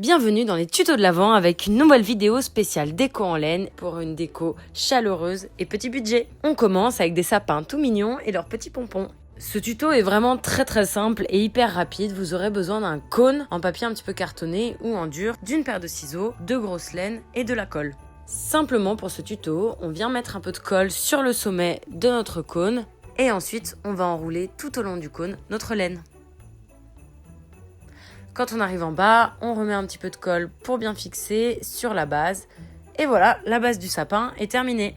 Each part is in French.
Bienvenue dans les tutos de l'Avent avec une nouvelle vidéo spéciale déco en laine pour une déco chaleureuse et petit budget. On commence avec des sapins tout mignons et leurs petits pompons. Ce tuto est vraiment très simple et hyper rapide. Vous aurez besoin d'un cône en papier un petit peu cartonné ou en dur, d'une paire de ciseaux, de grosses laines et de la colle. Simplement pour ce tuto, on vient mettre un peu de colle sur le sommet de notre cône et ensuite on va enrouler tout au long du cône notre laine. Quand on arrive en bas, on remet un petit peu de colle pour bien fixer sur la base. Et voilà, la base du sapin est terminée.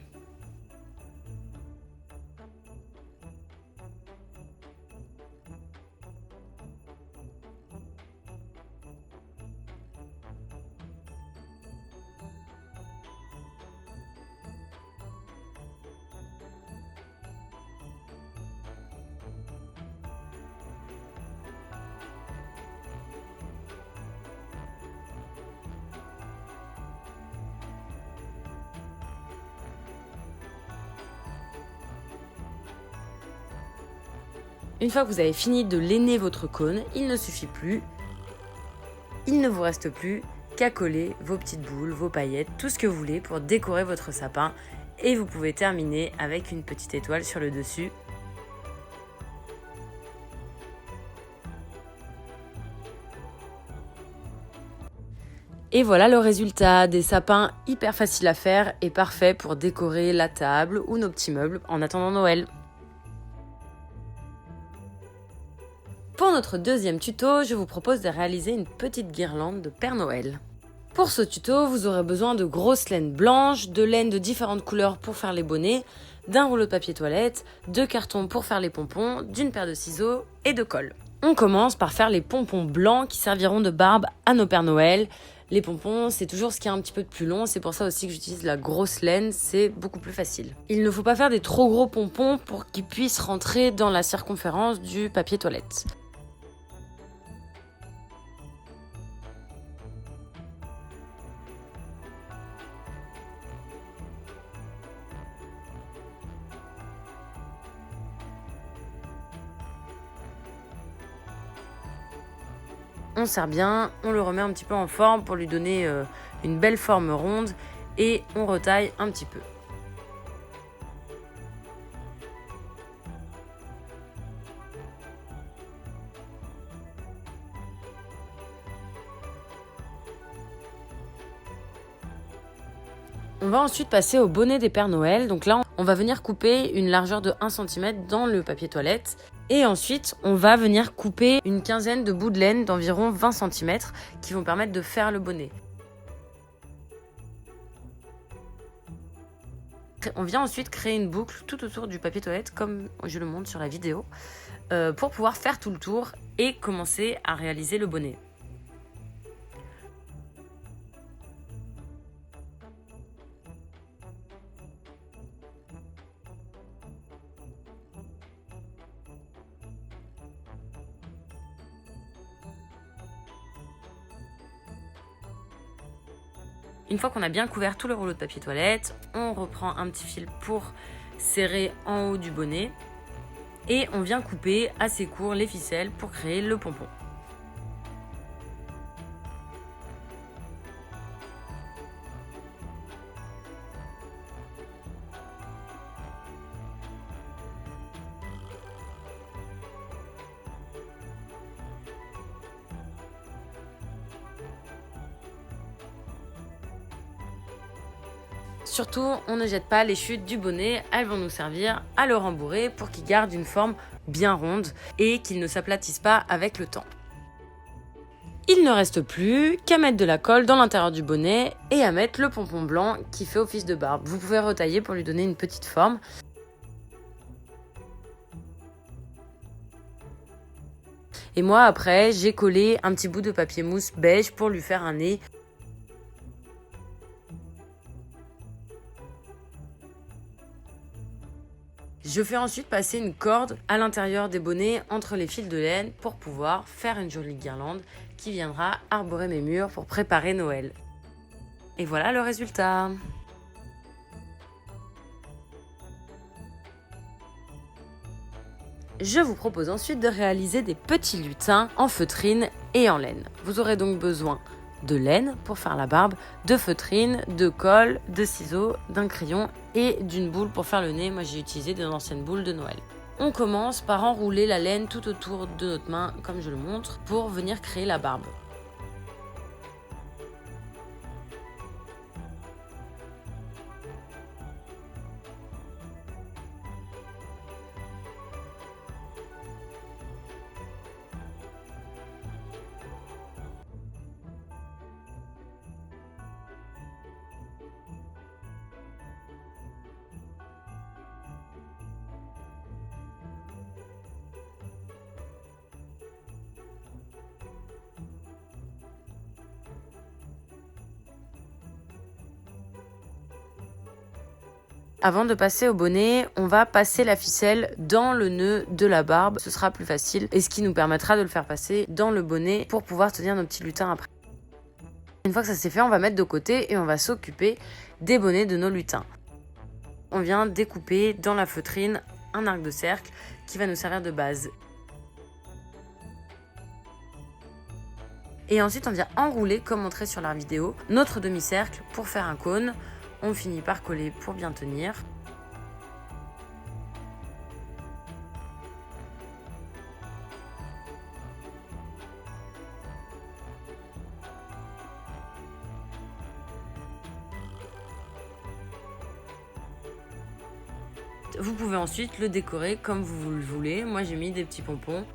Une fois que vous avez fini de lainer votre cône, il ne vous reste plus qu'à coller vos petites boules, vos paillettes, tout ce que vous voulez pour décorer votre sapin. Et vous pouvez terminer avec une petite étoile sur le dessus. Et voilà le résultat, des sapins hyper faciles à faire et parfaits pour décorer la table ou nos petits meubles en attendant Noël. Pour notre deuxième tuto, je vous propose de réaliser une petite guirlande de Père Noël. Pour ce tuto, vous aurez besoin de grosses laines blanches, de laines de différentes couleurs pour faire les bonnets, d'un rouleau de papier toilette, de carton pour faire les pompons, d'une paire de ciseaux et de colle. On commence par faire les pompons blancs qui serviront de barbe à nos Pères Noël. Les pompons, c'est toujours ce qui est un petit peu de plus long, c'est pour ça aussi que j'utilise la grosse laine, c'est beaucoup plus facile. Il ne faut pas faire des trop gros pompons pour qu'ils puissent rentrer dans la circonférence du papier toilette. On serre bien, on le remet un petit peu en forme pour lui donner une belle forme ronde et on retaille un petit peu. On va ensuite passer au bonnet des Pères Noël. Donc là, on va venir couper une largeur de 1 cm dans le papier toilette. Et ensuite, on va venir couper une quinzaine de bouts de laine d'environ 20 cm qui vont permettre de faire le bonnet. On vient ensuite créer une boucle tout autour du papier toilette comme je le montre sur la vidéo pour pouvoir faire tout le tour et commencer à réaliser le bonnet. Une fois qu'on a bien couvert tout le rouleau de papier toilette, on reprend un petit fil pour serrer en haut du bonnet et on vient couper assez court les ficelles pour créer le pompon. Surtout, on ne jette pas les chutes du bonnet, elles vont nous servir à le rembourrer pour qu'il garde une forme bien ronde et qu'il ne s'aplatisse pas avec le temps. Il ne reste plus qu'à mettre de la colle dans l'intérieur du bonnet et à mettre le pompon blanc qui fait office de barbe. Vous pouvez retailler pour lui donner une petite forme. Et moi après, j'ai collé un petit bout de papier mousse beige pour lui faire un nez. Je fais ensuite passer une corde à l'intérieur des bonnets entre les fils de laine pour pouvoir faire une jolie guirlande qui viendra arborer mes murs pour préparer Noël. Et voilà le résultat. Je vous propose ensuite de réaliser des petits lutins en feutrine et en laine. Vous aurez donc besoin de laine pour faire la barbe, de feutrine, de colle, de ciseaux, d'un crayon et d'une boule pour faire le nez. Moi j'ai utilisé des anciennes boules de Noël. On commence par enrouler la laine tout autour de notre main, comme je le montre, pour venir créer la barbe. Avant de passer au bonnet, on va passer la ficelle dans le nœud de la barbe. Ce sera plus facile et ce qui nous permettra de le faire passer dans le bonnet pour pouvoir tenir nos petits lutins après. Une fois que ça c'est fait, on va mettre de côté et on va s'occuper des bonnets de nos lutins. On vient découper dans la feutrine un arc de cercle qui va nous servir de base. Et ensuite, on vient enrouler, comme montré sur la vidéo, notre demi-cercle pour faire un cône. On finit par coller pour bien tenir. Vous pouvez ensuite le décorer comme vous le voulez. Moi, j'ai mis des petits pompons.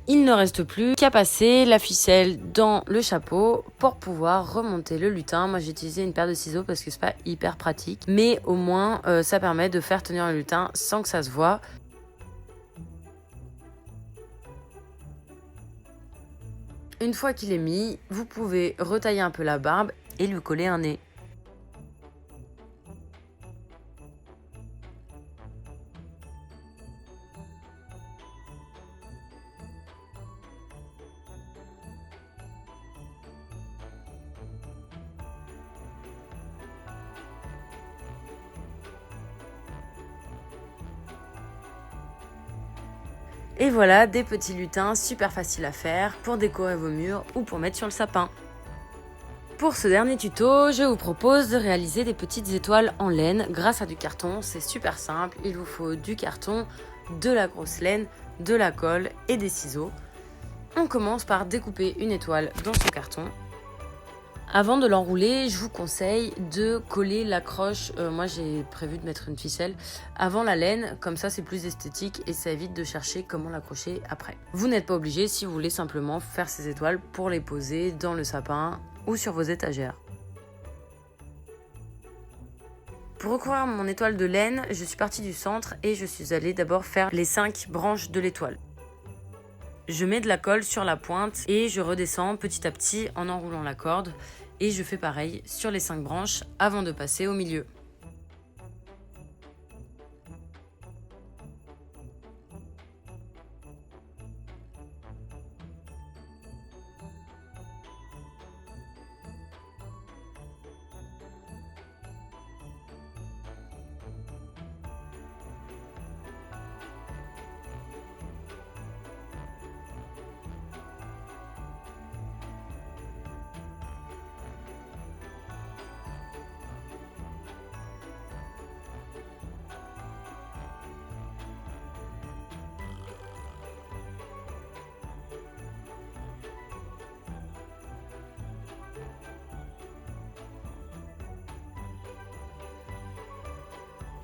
Il ne reste plus qu'à passer la ficelle dans le chapeau pour pouvoir remonter le lutin. Moi j'ai utilisé une paire de ciseaux parce que c'est pas hyper pratique, mais au moins ça permet de faire tenir le lutin sans que ça se voie. Une fois qu'il est mis, vous pouvez retailler un peu la barbe et lui coller un nez. Et voilà, des petits lutins super faciles à faire pour décorer vos murs ou pour mettre sur le sapin. Pour ce dernier tuto, je vous propose de réaliser des petites étoiles en laine grâce à du carton. C'est super simple, il vous faut du carton, de la grosse laine, de la colle et des ciseaux. On commence par découper une étoile dans ce carton. Avant de l'enrouler, je vous conseille de coller l'accroche, moi j'ai prévu de mettre une ficelle, avant la laine, comme ça c'est plus esthétique et ça évite de chercher comment l'accrocher après. Vous n'êtes pas obligé si vous voulez simplement faire ces étoiles pour les poser dans le sapin ou sur vos étagères. Pour recouvrir mon étoile de laine, je suis partie du centre et je suis allée d'abord faire les 5 branches de l'étoile. Je mets de la colle sur la pointe et je redescends petit à petit en enroulant la corde. Et je fais pareil sur les 5 branches avant de passer au milieu.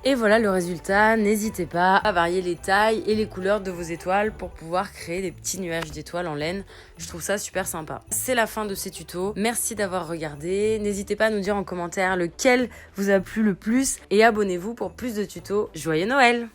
Et voilà le résultat, n'hésitez pas à varier les tailles et les couleurs de vos étoiles pour pouvoir créer des petits nuages d'étoiles en laine. Je trouve ça super sympa. C'est la fin de ces tutos, merci d'avoir regardé. N'hésitez pas à nous dire en commentaire lequel vous a plu le plus et abonnez-vous pour plus de tutos. Joyeux Noël!